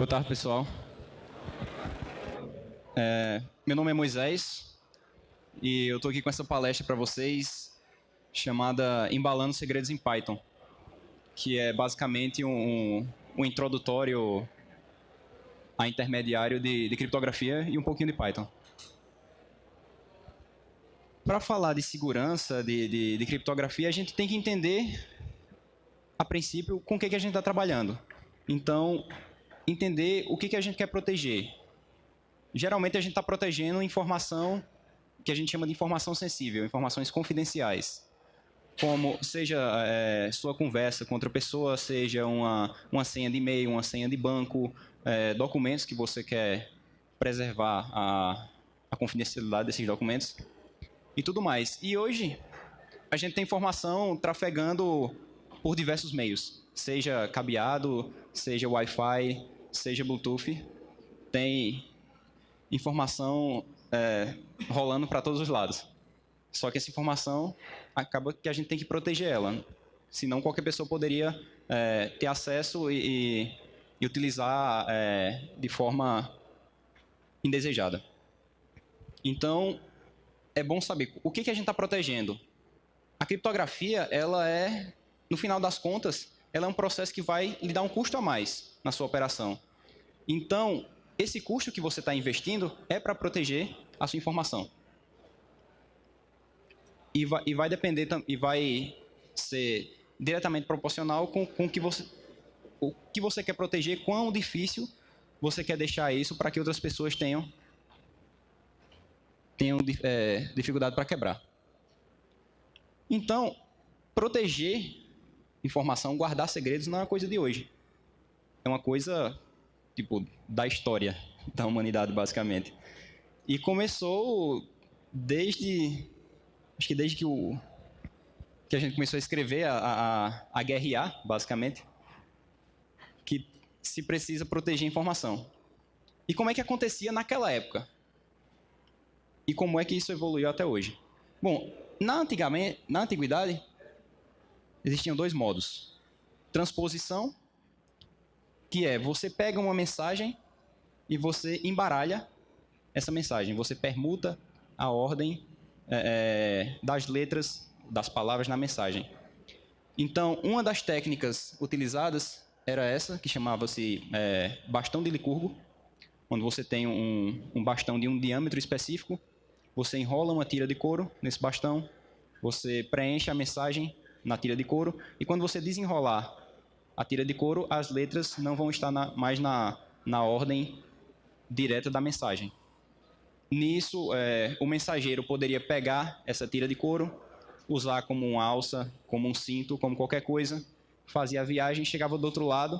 Boa tarde, pessoal. Meu nome é Moisés e eu estou aqui com essa palestra para vocês chamada Embalando Segredos em Python, que é basicamente um introdutório a intermediário de criptografia e um pouquinho de Python. Para falar de segurança de criptografia, a gente tem que entender, a princípio, com o que a gente está trabalhando. Então, entender o que a gente quer proteger. Geralmente, a gente está protegendo informação que a gente chama de informação sensível, informações confidenciais. Como seja sua conversa com outra pessoa, seja uma senha de e-mail, uma senha de banco, documentos que você quer preservar a confidencialidade desses documentos e tudo mais. E hoje, a gente tem informação trafegando por diversos meios, seja cabeado, seja Wi-Fi, seja Bluetooth, tem informação rolando para todos os lados. Só que essa informação acaba que a gente tem que proteger ela, senão qualquer pessoa poderia ter acesso e utilizar de forma indesejada. Então, é bom saber o que a gente está protegendo. A criptografia, ela no final das contas, ela é um processo que vai lhe dar um custo a mais na sua operação. Então, esse custo que você está investindo é para proteger a sua informação. E vai depender e vai ser diretamente proporcional com o que você quer proteger, quão difícil você quer deixar isso para que outras pessoas tenham dificuldade para quebrar. Então, proteger informação, guardar segredos não é uma coisa de hoje. É uma coisa tipo da história da humanidade, basicamente. E começou acho que desde que a gente começou a escrever a GRA, basicamente, que se precisa proteger a informação. E como é que acontecia naquela época? E como é que isso evoluiu até hoje? Bom, na antiguidade, existiam dois modos. Transposição, que é você pega uma mensagem e você embaralha essa mensagem. Você permuta a ordem das letras, das palavras na mensagem. Então, uma das técnicas utilizadas era essa, que chamava-se bastão de Licurgo, onde você tem um bastão de um diâmetro específico, você enrola uma tira de couro nesse bastão, você preenche a mensagem na tira de couro, e quando você desenrolar a tira de couro, as letras não vão estar mais na ordem direta da mensagem. Nisso, o mensageiro poderia pegar essa tira de couro, usar como uma alça, como um cinto, como qualquer coisa, fazia a viagem, chegava do outro lado,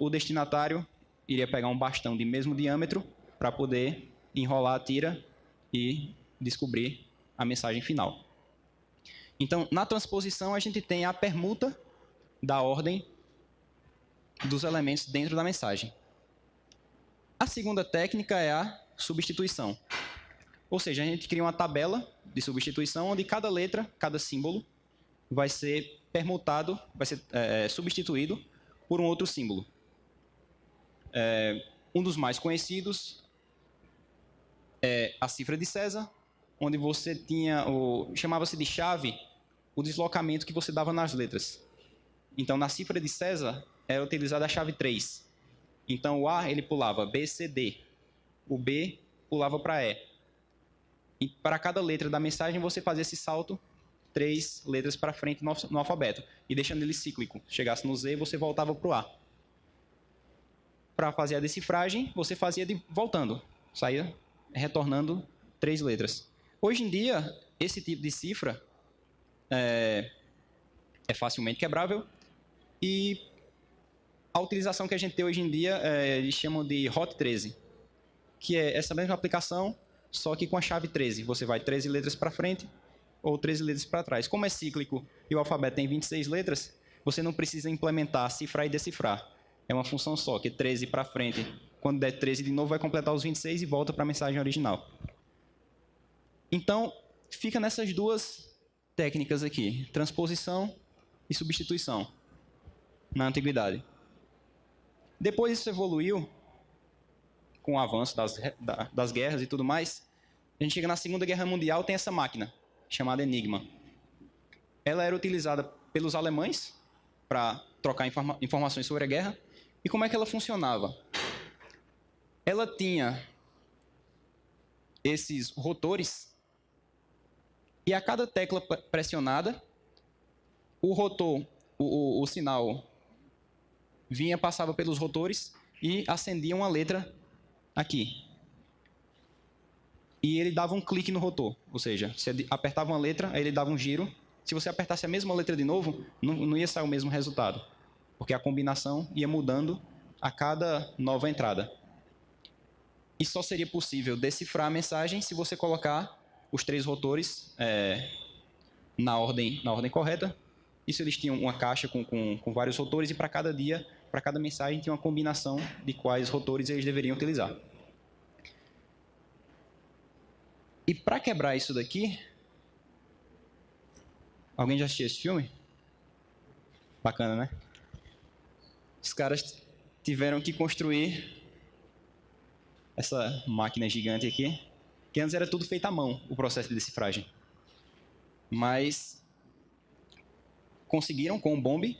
o destinatário iria pegar um bastão de mesmo diâmetro para poder enrolar a tira e descobrir a mensagem final. Então, na transposição, a gente tem a permuta da ordem dos elementos dentro da mensagem. A segunda técnica é a substituição. Ou seja, a gente cria uma tabela de substituição onde cada letra, cada símbolo vai ser permutado, vai ser substituído por um outro símbolo. Um dos mais conhecidos é a cifra de César, onde você tinha chamava-se de chave o deslocamento que você dava nas letras. Então, na cifra de César, era utilizada a chave 3. Então, o A ele pulava B, C, D. O B pulava para E. E para cada letra da mensagem, você fazia esse salto 3 letras para frente no alfabeto, e deixando ele cíclico. Chegasse no Z, você voltava para o A. Para fazer a decifragem, você fazia voltando. Saía retornando 3 letras. Hoje em dia, esse tipo de cifra é facilmente quebrável, e a utilização que a gente tem hoje em dia, eles chamam de Hot 13, que é essa mesma aplicação, só que com a chave 13. Você vai 13 letras para frente ou 13 letras para trás. Como é cíclico e o alfabeto tem 26 letras, você não precisa implementar cifrar e decifrar. É uma função só, que 13 para frente, quando der 13 de novo, vai completar os 26 e volta para a mensagem original. Então, fica nessas duas técnicas aqui, transposição e substituição, na antiguidade. Depois isso evoluiu com o avanço das guerras e tudo mais. A gente chega na Segunda Guerra Mundial, tem essa máquina chamada Enigma. Ela era utilizada pelos alemães para trocar informações sobre a guerra. E como é que ela funcionava? Ela tinha esses rotores e a cada tecla pressionada, o rotor, o sinal vinha, passava pelos rotores e acendia uma letra aqui. E ele dava um clique no rotor, ou seja, você apertava uma letra, aí ele dava um giro. Se você apertasse a mesma letra de novo, não ia sair o mesmo resultado, porque a combinação ia mudando a cada nova entrada. E só seria possível decifrar a mensagem se você colocar os 3 rotores na ordem correta. Isso eles tinham uma caixa com vários rotores e para cada mensagem tinha uma combinação de quais rotores eles deveriam utilizar. E para quebrar isso daqui, alguém já assistiu esse filme? Bacana, né? Os caras tiveram que construir essa máquina gigante aqui, que antes era tudo feito à mão, o processo de decifragem. Mas conseguiram com o bombe.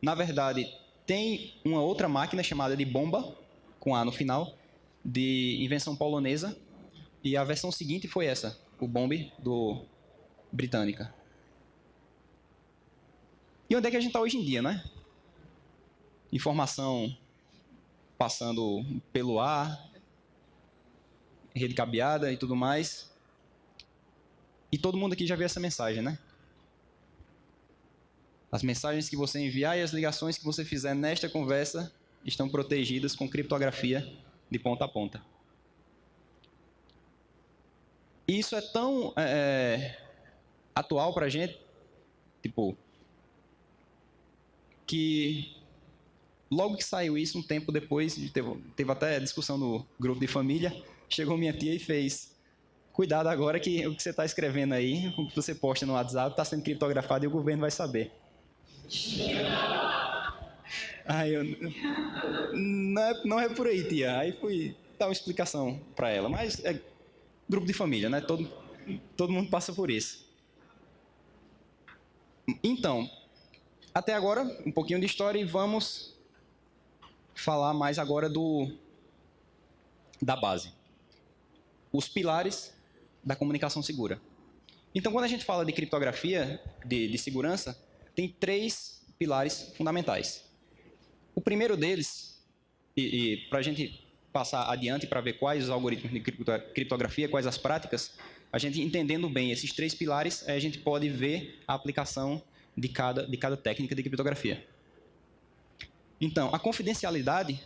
Na verdade, tem uma outra máquina chamada de bomba, com A no final, de invenção polonesa, e a versão seguinte foi essa, o bombe britânica. E onde é que a gente está hoje em dia, né? Informação passando pelo ar, rede cabeada e tudo mais. E todo mundo aqui já viu essa mensagem, né? As mensagens que você enviar e as ligações que você fizer nesta conversa estão protegidas com criptografia de ponta a ponta. E isso é tão atual para a gente, tipo, que logo que saiu isso, um tempo depois, teve até discussão no grupo de família, chegou minha tia e fez: cuidado agora que o que você está escrevendo aí, o que você posta no WhatsApp, está sendo criptografado e o governo vai saber. Aí não é por aí, tia. Aí fui dar uma explicação para ela. Mas é grupo de família, né? Todo mundo passa por isso. Então, até agora, um pouquinho de história e vamos falar mais agora da base. Os pilares da comunicação segura. Então, quando a gente fala de criptografia, de segurança, tem 3 pilares fundamentais. O primeiro deles, e para a gente passar adiante para ver quais os algoritmos de criptografia, quais as práticas, a gente entendendo bem esses 3 pilares, a gente pode ver a aplicação de cada técnica de criptografia. Então, a confidencialidade,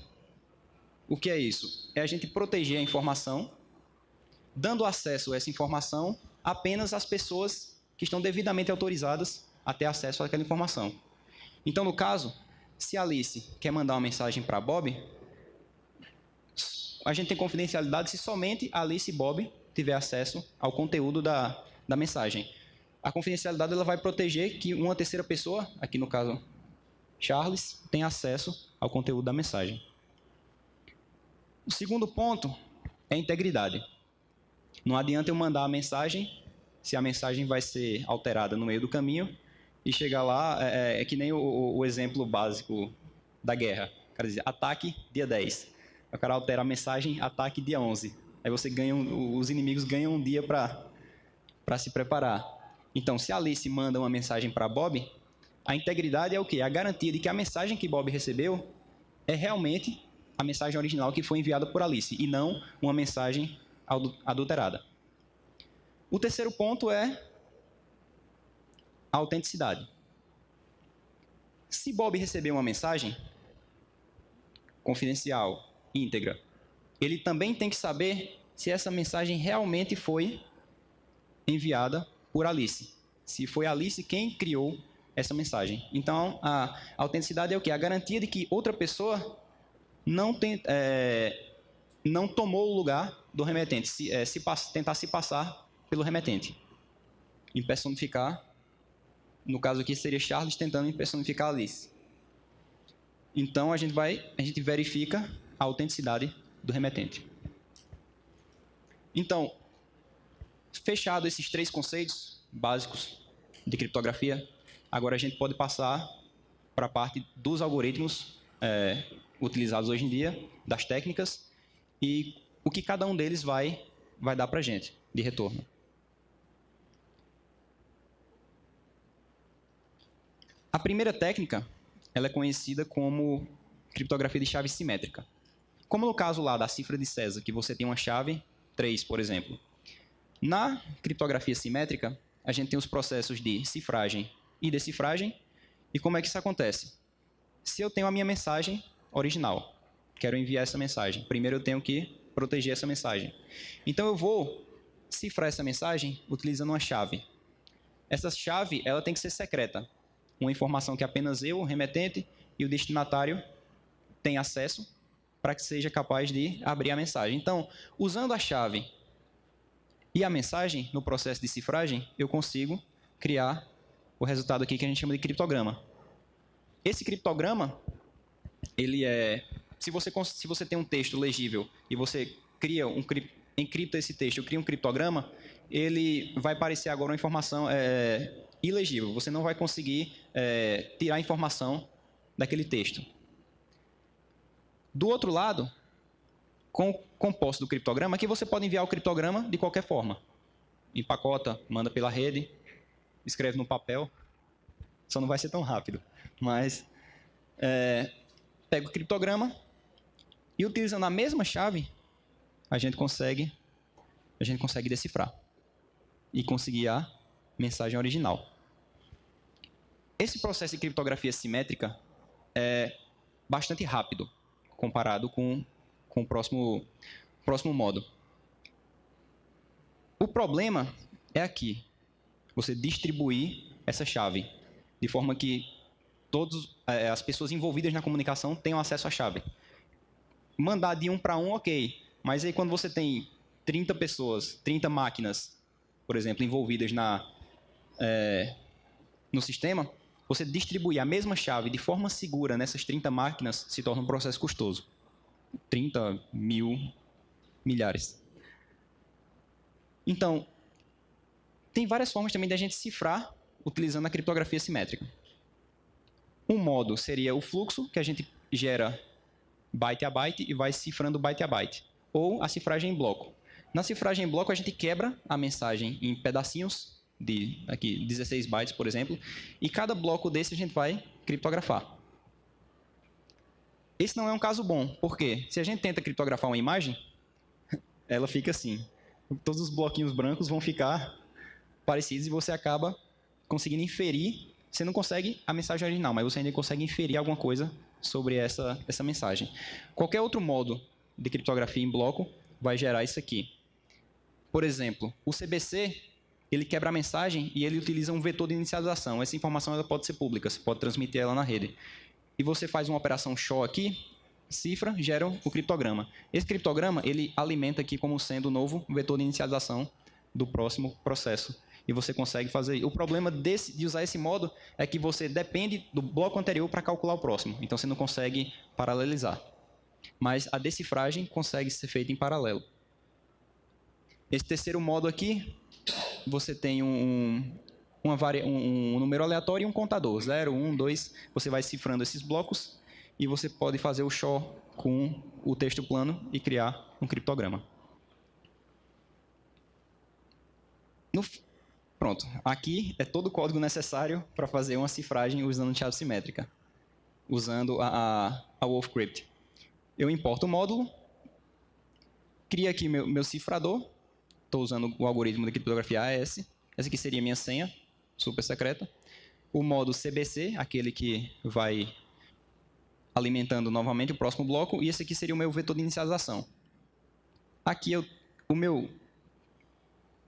o que é isso? É a gente proteger a informação, dando acesso a essa informação apenas às pessoas que estão devidamente autorizadas a ter acesso àquela informação. Então, no caso, se a Alice quer mandar uma mensagem para Bob, a gente tem confidencialidade se somente a Alice e Bob tiver acesso ao conteúdo da mensagem. A confidencialidade ela vai proteger que uma terceira pessoa, aqui no caso Charles, tenha acesso ao conteúdo da mensagem. O segundo ponto é a integridade. Não adianta eu mandar a mensagem se a mensagem vai ser alterada no meio do caminho e chegar lá, é que nem o exemplo básico da guerra. O cara diz, ataque dia 10. O cara altera a mensagem, ataque dia 11. Aí os inimigos ganham um dia para se preparar. Então, se a Alice manda uma mensagem para Bob, a integridade é o quê? A garantia de que a mensagem que Bob recebeu é realmente a mensagem original que foi enviada por Alice, e não uma mensagem adulterada. O terceiro ponto é a autenticidade. Se Bob receber uma mensagem confidencial, íntegra, ele também tem que saber se essa mensagem realmente foi enviada por Alice. Se foi Alice quem criou essa mensagem. Então, a autenticidade é o quê? A garantia de que outra pessoa não tomou o lugar do remetente, tentar se passar pelo remetente. Impersonificar, no caso aqui seria Charles tentando impersonificar Alice. Então, a gente verifica a autenticidade do remetente. Então, fechado esses 3 conceitos básicos de criptografia, agora a gente pode passar para a parte dos algoritmos utilizados hoje em dia, das técnicas, e o que cada um deles vai dar para a gente de retorno. A primeira técnica, ela é conhecida como criptografia de chave simétrica. Como no caso lá da cifra de César, que você tem uma chave 3, por exemplo. Na criptografia simétrica, a gente tem os processos de cifragem e decifragem. E como é que isso acontece? Se eu tenho a minha mensagem original, quero enviar essa mensagem, primeiro eu tenho que proteger essa mensagem. Então eu vou cifrar essa mensagem utilizando uma chave. Essa chave ela tem que ser secreta. Uma informação que apenas eu, o remetente, e o destinatário têm acesso para que seja capaz de abrir a mensagem. Então, usando a chave e a mensagem no processo de cifragem, eu consigo criar o resultado aqui que a gente chama de criptograma. Esse criptograma, ele é... Se você tem um texto legível e você encripta esse texto, cria um criptograma, ele vai parecer agora uma informação ilegível. Você não vai conseguir tirar a informação daquele texto. Do outro lado, com o composto do criptograma, aqui você pode enviar o criptograma de qualquer forma. Empacota, manda pela rede, escreve no papel. Só não vai ser tão rápido. Mas pega o criptograma e utilizando a mesma chave, a gente consegue decifrar e conseguir a mensagem original. Esse processo de criptografia simétrica é bastante rápido comparado com o próximo modo. O problema é aqui, você distribuir essa chave de forma que todas as pessoas envolvidas na comunicação tenham acesso à chave. Mandar de 1 para 1, ok, mas aí quando você tem 30 pessoas, 30 máquinas, por exemplo, envolvidas no sistema, você distribuir a mesma chave de forma segura nessas 30 máquinas se torna um processo custoso. 30 mil, milhares. Então, tem várias formas também de a gente cifrar utilizando a criptografia simétrica. Um modo seria o fluxo, que a gente gera byte a byte e vai cifrando byte a byte. Ou a cifragem em bloco. Na cifragem em bloco, a gente quebra a mensagem em pedacinhos, de aqui 16 bytes, por exemplo, e cada bloco desse a gente vai criptografar. Esse não é um caso bom, porque se a gente tenta criptografar uma imagem, ela fica assim. Todos os bloquinhos brancos vão ficar parecidos e você acaba conseguindo inferir. Você não consegue a mensagem original, mas você ainda consegue inferir alguma coisa sobre essa mensagem. Qualquer outro modo de criptografia em bloco vai gerar isso aqui. Por exemplo, o CBC, ele quebra a mensagem e ele utiliza um vetor de inicialização. Essa informação ela pode ser pública, você pode transmitir ela na rede. E você faz uma operação SHA aqui, cifra, gera o criptograma. Esse criptograma, ele alimenta aqui como sendo o novo vetor de inicialização do próximo processo. E você consegue fazer. O problema de usar esse modo é que você depende do bloco anterior para calcular o próximo. Então, você não consegue paralelizar. Mas a decifragem consegue ser feita em paralelo. Esse terceiro modo aqui, você tem um número aleatório e um contador. 0, 1, 2. Você vai cifrando esses blocos e você pode fazer o SHA com o texto plano e criar um criptograma. Pronto, aqui é todo o código necessário para fazer uma cifragem usando chave simétrica, usando a Wolfcrypt. Eu importo o módulo, crio aqui meu cifrador, estou usando o algoritmo de criptografia AES, essa aqui seria a minha senha, super secreta. O módulo CBC, aquele que vai alimentando novamente o próximo bloco, e esse aqui seria o meu vetor de inicialização. Aqui o meu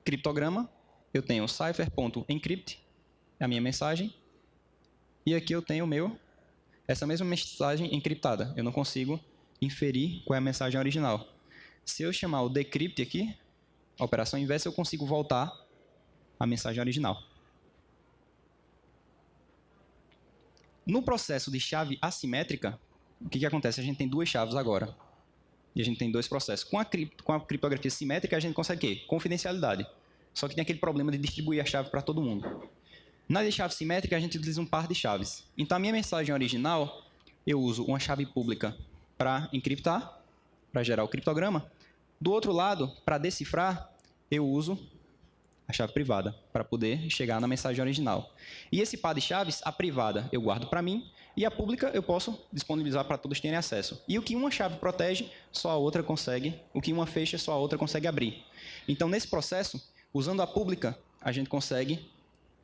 criptograma, eu tenho cipher.encrypt, a minha mensagem, e aqui eu tenho essa mesma mensagem encriptada. Eu não consigo inferir qual é a mensagem original. Se eu chamar o decrypt aqui, a operação inversa, eu consigo voltar a mensagem original. No processo de chave assimétrica, o que acontece? A gente tem duas chaves agora. E a gente tem dois processos. Com a criptografia simétrica, a gente consegue o quê? Confidencialidade. Só que tem aquele problema de distribuir a chave para todo mundo. Na de chave simétrica, a gente utiliza um par de chaves. Então, a minha mensagem original, eu uso uma chave pública para encriptar, para gerar o criptograma. Do outro lado, para decifrar, eu uso a chave privada, para poder chegar na mensagem original. E esse par de chaves, a privada eu guardo para mim, e a pública eu posso disponibilizar para todos terem acesso. E o que uma chave protege, só a outra consegue, o que uma fecha, só a outra consegue abrir. Então, nesse processo, usando a pública, a gente consegue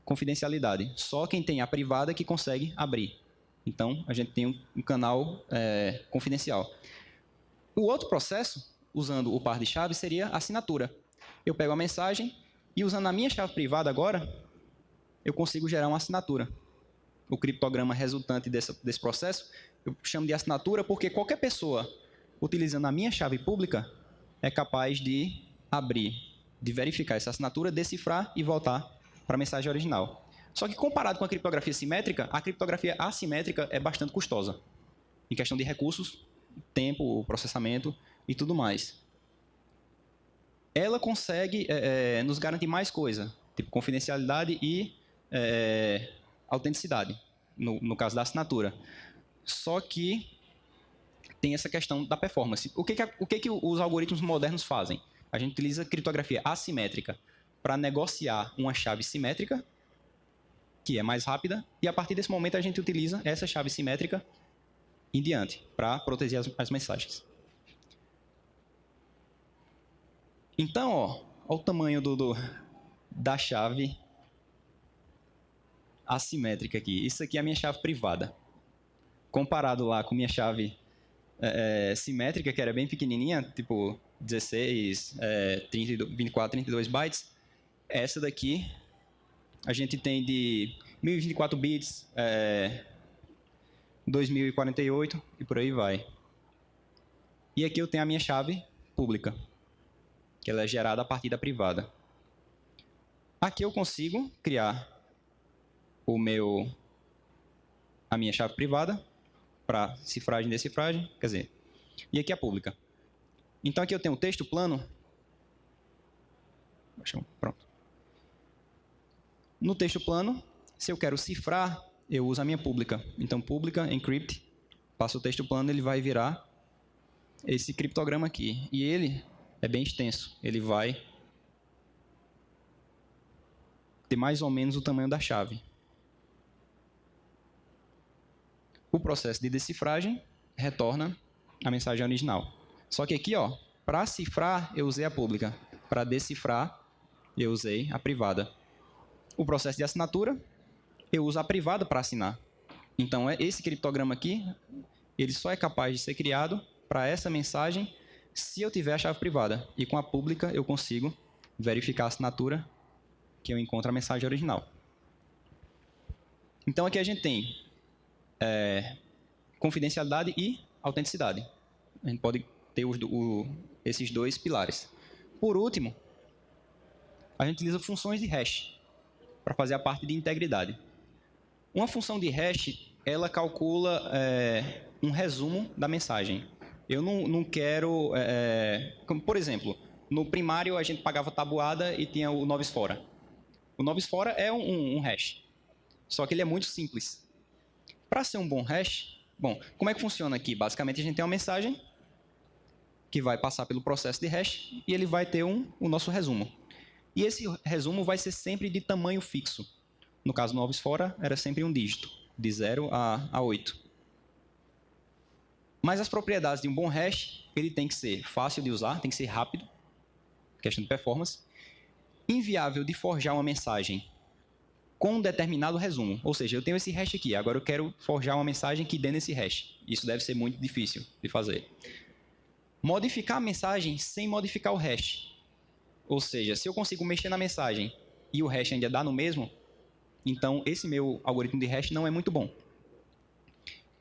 confidencialidade. Só quem tem a privada que consegue abrir. Então, a gente tem um canal confidencial. O outro processo, usando o par de chaves, seria a assinatura. Eu pego a mensagem e, usando a minha chave privada agora, eu consigo gerar uma assinatura. O criptograma resultante desse processo, eu chamo de assinatura porque qualquer pessoa, utilizando a minha chave pública, é capaz de abrir, de verificar essa assinatura, decifrar e voltar para a mensagem original. Só que, comparado com a criptografia simétrica, a criptografia assimétrica é bastante custosa, em questão de recursos, tempo, processamento e tudo mais. Ela consegue nos garantir mais coisa, tipo confidencialidade e autenticidade, no caso da assinatura. Só que tem essa questão da performance. O que os algoritmos modernos fazem? A gente utiliza criptografia assimétrica para negociar uma chave simétrica, que é mais rápida, e a partir desse momento a gente utiliza essa chave simétrica em diante, para proteger as mensagens. Então, olha o tamanho da chave assimétrica aqui. Isso aqui é a minha chave privada. Comparado lá com minha chave simétrica, que era bem pequenininha, tipo 16, 24, 32 bytes, essa daqui a gente tem de 1024 bits, 2048 e por aí vai. E aqui eu tenho a minha chave pública, que ela é gerada a partir da privada. Aqui eu consigo criar a minha chave privada para cifragem e decifragem, quer dizer, e aqui a pública. Então aqui eu tenho o texto plano. Pronto. No texto plano, se eu quero cifrar, eu uso a minha pública. Então, pública, encrypt, passo o texto plano, ele vai virar esse criptograma aqui. E ele é bem extenso. Ele vai ter mais ou menos o tamanho da chave. O processo de decifragem retorna a mensagem original. Só que aqui, para cifrar, eu usei a pública. Para decifrar, eu usei a privada. O processo de assinatura, eu uso a privada para assinar. Então, esse criptograma aqui, ele só é capaz de ser criado para essa mensagem se eu tiver a chave privada. E com a pública, eu consigo verificar a assinatura que eu encontro a mensagem original. Então, aqui a gente tem confidencialidade e autenticidade. A gente pode ter esses dois pilares. Por último, a gente utiliza funções de hash para fazer a parte de integridade. Uma função de hash, ela calcula um resumo da mensagem. Eu não quero... como, por exemplo, no primário a gente pagava tabuada e tinha o novis fora. O novis fora é um hash, só que ele é muito simples. Para ser um bom hash, como é que funciona aqui? Basicamente a gente tem uma mensagem que vai passar pelo processo de hash e ele vai ter o nosso resumo. E esse resumo vai ser sempre de tamanho fixo. No caso do novis fora, era sempre um dígito, de 0 a 8. Mas as propriedades de um bom hash, ele tem que ser fácil de usar, tem que ser rápido, questão de performance, inviável de forjar uma mensagem com um determinado resumo. Ou seja, eu tenho esse hash aqui, agora eu quero forjar uma mensagem que dê nesse hash. Isso deve ser muito difícil de fazer. Modificar a mensagem sem modificar o hash. Ou seja, se eu consigo mexer na mensagem e o hash ainda dá no mesmo, então esse meu algoritmo de hash não é muito bom.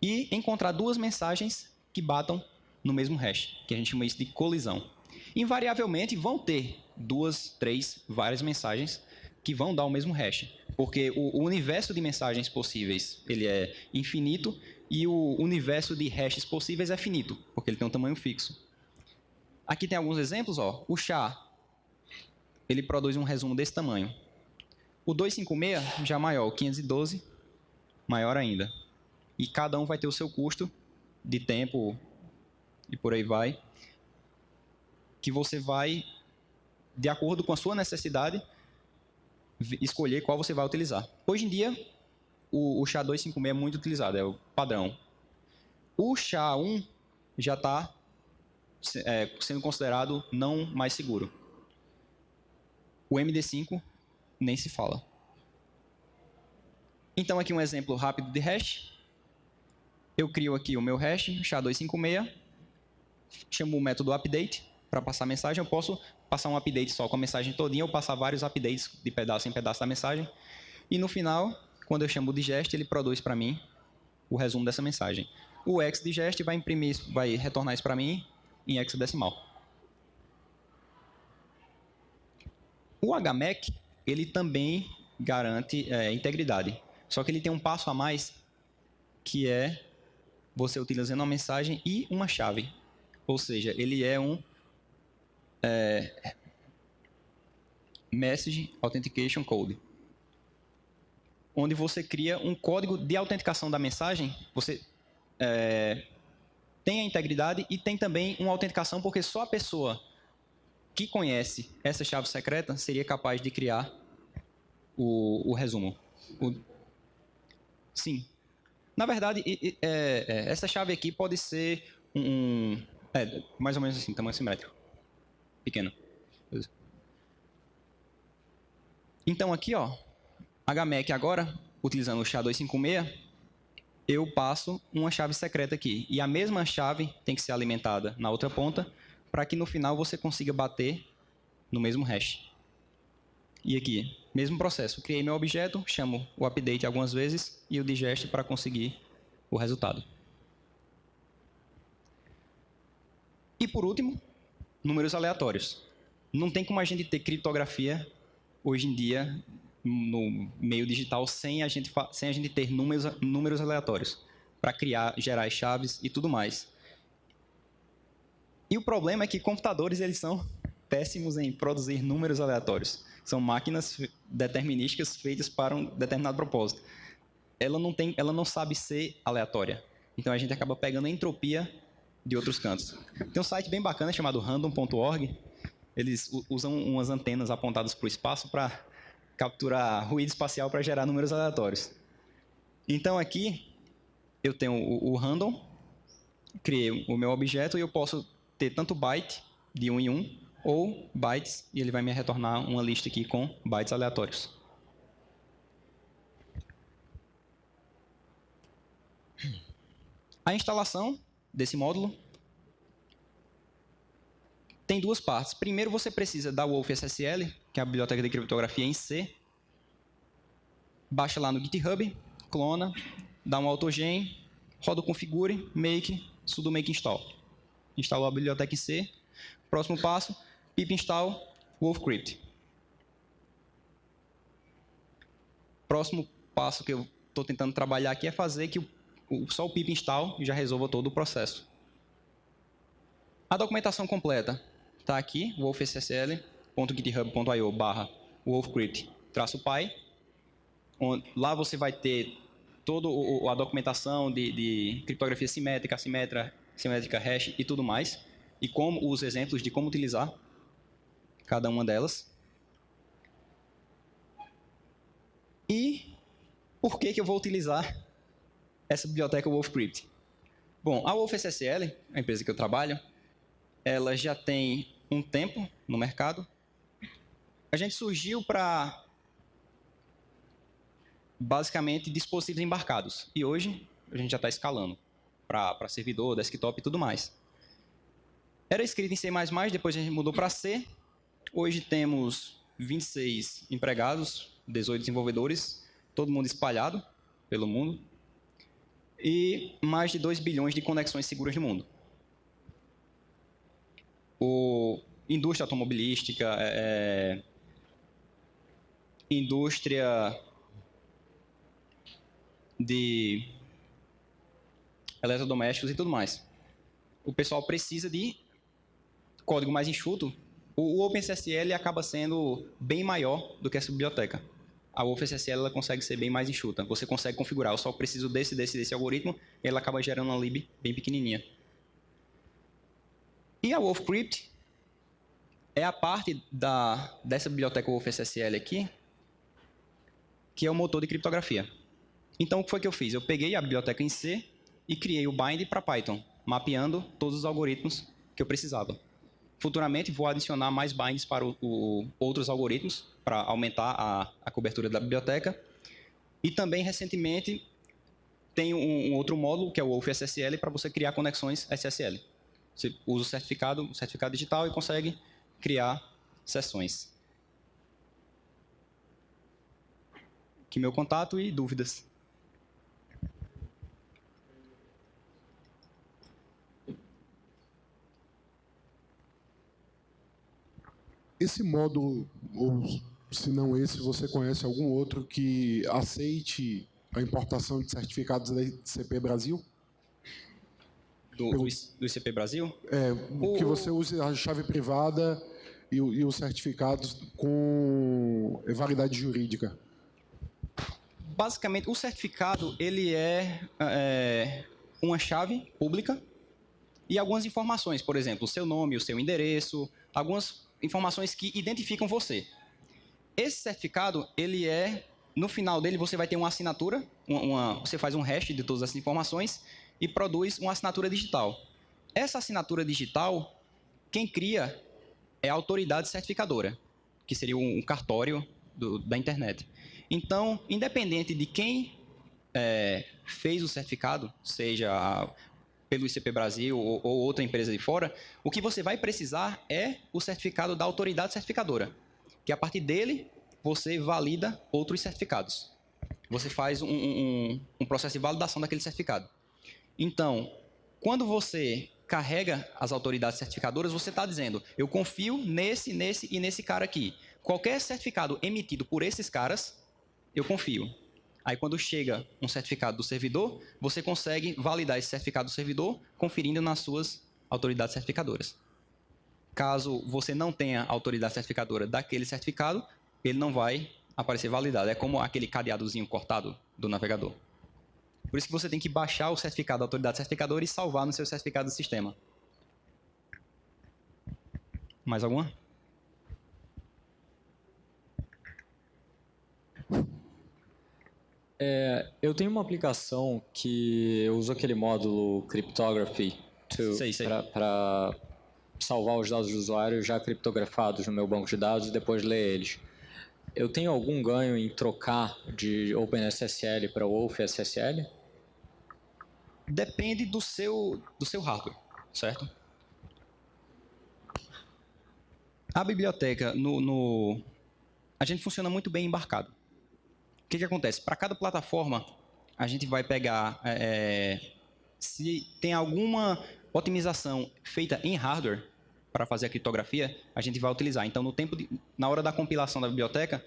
E encontrar duas mensagens que batam no mesmo hash, que a gente chama isso de colisão. Invariavelmente vão ter 2, 3, várias mensagens que vão dar o mesmo hash, porque o universo de mensagens possíveis ele é infinito e o universo de hashes possíveis é finito, porque ele tem um tamanho fixo. Aqui tem alguns exemplos, ó. O SHA, ele produz um resumo desse tamanho. O 256 já maior, o 512 maior ainda. E cada um vai ter o seu custo de tempo e por aí vai, que você vai, de acordo com a sua necessidade, escolher qual você vai utilizar. Hoje em dia, o SHA-256 é muito utilizado, é o padrão. O SHA-1 já está sendo considerado não mais seguro. O MD5 nem se fala. Então, aqui um exemplo rápido de hash. Eu crio aqui o meu hash, SHA-256, chamo o método update para passar a mensagem. Eu posso passar um update só com a mensagem todinha ou passar vários updates de pedaço em pedaço da mensagem. E no final, quando eu chamo o digest, ele produz para mim o resumo dessa mensagem. O xdigest vai imprimir, vai retornar isso para mim em hexadecimal. O HMAC, ele também garante integridade. Só que ele tem um passo a mais, que é você utilizando uma mensagem e uma chave. Ou seja, ele é um Message Authentication Code, onde você cria um código de autenticação da mensagem. Você tem a integridade e tem também uma autenticação, porque só a pessoa que conhece essa chave secreta seria capaz de criar o resumo. Sim. Na verdade, essa chave aqui pode ser mais ou menos assim, tamanho simétrico. Pequeno. Então aqui, ó, HMAC agora, utilizando o SHA-256, eu passo uma chave secreta aqui. E a mesma chave tem que ser alimentada na outra ponta, para que no final você consiga bater no mesmo hash. E aqui, mesmo processo. Criei meu objeto, chamo o update algumas vezes e o digest para conseguir o resultado. E por último, números aleatórios. Não tem como a gente ter criptografia hoje em dia no meio digital sem a gente ter números aleatórios para gerar as chaves e tudo mais. E o problema é que computadores eles são péssimos em produzir números aleatórios. São máquinas determinísticas feitas para um determinado propósito. Ela não sabe ser aleatória. Então a gente acaba pegando a entropia de outros cantos. Tem um site bem bacana chamado random.org. Eles usam umas antenas apontadas para o espaço para capturar ruído espacial para gerar números aleatórios. Então aqui eu tenho o random, criei o meu objeto e eu posso ter tanto byte de 1 em 1 ou bytes e ele vai me retornar uma lista aqui com bytes aleatórios. A instalação desse módulo tem duas partes. Primeiro, você precisa da Wolf SSL, que é a biblioteca de criptografia em C. Baixa lá no GitHub, clona, dá um autogen, roda o configure, make, sudo make install. Instalou a biblioteca em C. Próximo passo, pip install wolfcrypt. Próximo passo que eu estou tentando trabalhar aqui é fazer que só o pip install já resolva todo o processo. A documentação completa está aqui, wolfssl.github.io/wolfcrypt-py. Lá você vai ter toda a documentação de criptografia simétrica, assimétrica, hash e tudo mais. E os exemplos de como utilizar cada uma delas. E por que eu vou utilizar essa biblioteca Wolfcrypt? Bom, a WolfSSL, a empresa que eu trabalho, ela já tem um tempo no mercado. A gente surgiu para, basicamente, dispositivos embarcados. E hoje, a gente já está escalando para servidor, desktop e tudo mais. Era escrito em C++, depois a gente mudou para C. Hoje temos 26 empregados, 18 desenvolvedores, todo mundo espalhado pelo mundo. E mais de 2 bilhões de conexões seguras no mundo. Indústria automobilística, indústria de eletrodomésticos e tudo mais. O pessoal precisa de código mais enxuto. O OpenSSL acaba sendo bem maior do que essa biblioteca. A OpenSSL ela consegue ser bem mais enxuta. Você consegue configurar, eu só preciso desse algoritmo, e ela acaba gerando uma lib bem pequenininha. E a WolfCrypt é a parte dessa biblioteca OpenSSL aqui, que é o motor de criptografia. Então, o que foi que eu fiz? Eu peguei a biblioteca em C e criei o bind para Python, mapeando todos os algoritmos que eu precisava. Futuramente, vou adicionar mais binds para outros algoritmos, para aumentar a cobertura da biblioteca. E também, recentemente, tem um outro módulo, que é o WolfSSL, para você criar conexões SSL. Você usa o certificado digital e consegue criar sessões. Aqui meu contato e dúvidas. Esse módulo, ou se não esse, você conhece algum outro que aceite a importação de certificados da ICP Brasil? Do ICP Brasil? Que você use a chave privada e os certificados com validade jurídica. Basicamente, o certificado ele é uma chave pública e algumas informações, por exemplo, o seu nome, o seu endereço, algumas informações que identificam você. Esse certificado, ele no final dele você vai ter uma assinatura, você faz um hash de todas essas informações e produz uma assinatura digital. Essa assinatura digital, quem cria é a autoridade certificadora, que seria um cartório da internet. Então, independente de quem fez o certificado, seja pelo ICP Brasil ou outra empresa de fora, o que você vai precisar é o certificado da autoridade certificadora, que a partir dele você valida outros certificados. Você faz um processo de validação daquele certificado. Então, quando você carrega as autoridades certificadoras, você está dizendo, eu confio nesse e nesse cara aqui. Qualquer certificado emitido por esses caras, eu confio. Aí, quando chega um certificado do servidor, você consegue validar esse certificado do servidor, conferindo nas suas autoridades certificadoras. Caso você não tenha autoridade certificadora daquele certificado, ele não vai aparecer validado. É como aquele cadeadozinho cortado do navegador. Por isso que você tem que baixar o certificado da autoridade certificadora e salvar no seu certificado do sistema. Mais alguma? Eu tenho uma aplicação que eu uso aquele módulo Cryptography para salvar os dados do usuário já criptografados no meu banco de dados e depois ler eles. Eu tenho algum ganho em trocar de OpenSSL para WolfSSL? Depende do seu hardware, certo? A biblioteca, a gente funciona muito bem embarcado. O que acontece? Para cada plataforma, a gente vai pegar... se tem alguma otimização feita em hardware para fazer a criptografia, a gente vai utilizar. Então, na hora da compilação da biblioteca,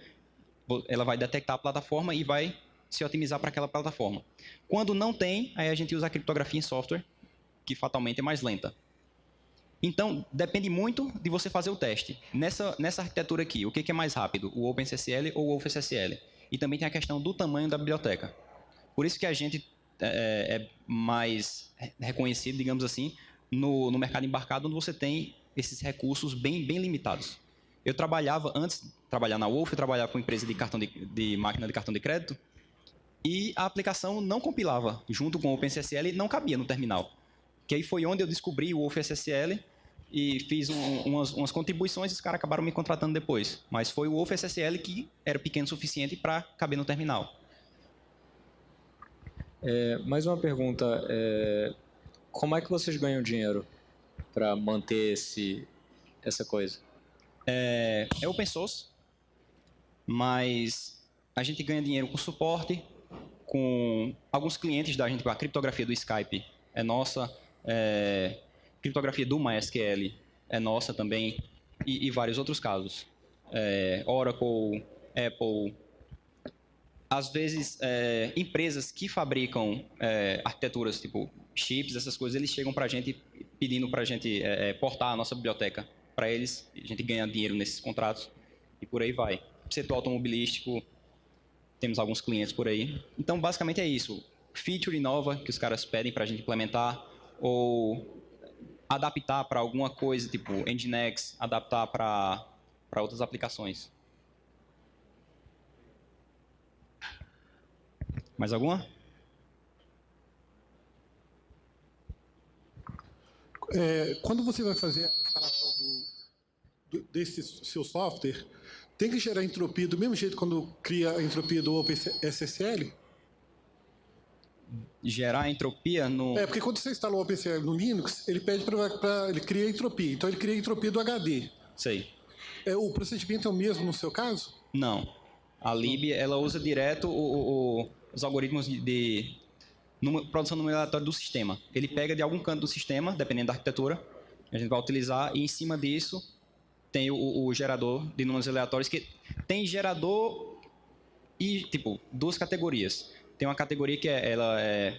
ela vai detectar a plataforma e vai se otimizar para aquela plataforma. Quando não tem, aí a gente usa a criptografia em software, que fatalmente é mais lenta. Então, depende muito de você fazer o teste. Nessa arquitetura aqui, o que é mais rápido? O OpenSSL ou o WolfSSL? E também tem a questão do tamanho da biblioteca. Por isso que a gente é mais reconhecido, digamos assim, no mercado embarcado, onde você tem esses recursos bem limitados. Eu trabalhava, antes de trabalhar na Wolf, eu trabalhava com empresa de máquina de cartão de crédito, e a aplicação não compilava junto com o OpenSSL e não cabia no terminal. Que aí foi onde eu descobri o WolfSSL e fiz umas contribuições e os caras acabaram me contratando depois. Mas foi o WolfSSL que era pequeno o suficiente para caber no terminal. Mais uma pergunta. Como é que vocês ganham dinheiro para manter essa coisa? É open source, mas a gente ganha dinheiro com suporte, com alguns clientes da gente. A criptografia do Skype é nossa, criptografia do MySQL é nossa também, e vários outros casos. Oracle, Apple, às vezes, empresas que fabricam arquiteturas, tipo chips, essas coisas, eles chegam para a gente pedindo para a gente portar a nossa biblioteca para eles, a gente ganha dinheiro nesses contratos e por aí vai. Setor automobilístico, temos alguns clientes por aí. Então, basicamente é isso. Feature nova que os caras pedem para a gente implementar ou adaptar para alguma coisa, tipo Nginx, adaptar para outras aplicações. Mais alguma? Quando você vai fazer a instalação desse seu software, tem que gerar entropia do mesmo jeito quando cria a entropia do OpenSSL? Gerar entropia no... Porque quando você instala o OpenSSL no Linux, ele pede para ele cria entropia. Então, ele cria a entropia do HD. Sei. O procedimento é o mesmo no seu caso? Não. A lib, ela usa direto os algoritmos de produção número aleatório do sistema. Ele pega de algum canto do sistema, dependendo da arquitetura, a gente vai utilizar, e em cima disso tem o gerador de números aleatórios, que tem gerador e, tipo, duas categorias. Tem uma categoria que ela é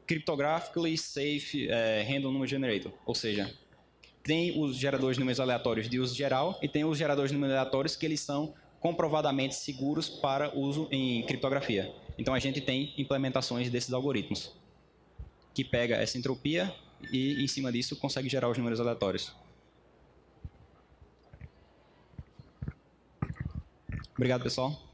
Cryptographically Safe Random Number Generator, ou seja, tem os geradores de números aleatórios de uso geral e tem os geradores de números aleatórios que eles são comprovadamente seguros para uso em criptografia. Então, a gente tem implementações desses algoritmos que pega essa entropia e, em cima disso, consegue gerar os números aleatórios. Obrigado, pessoal.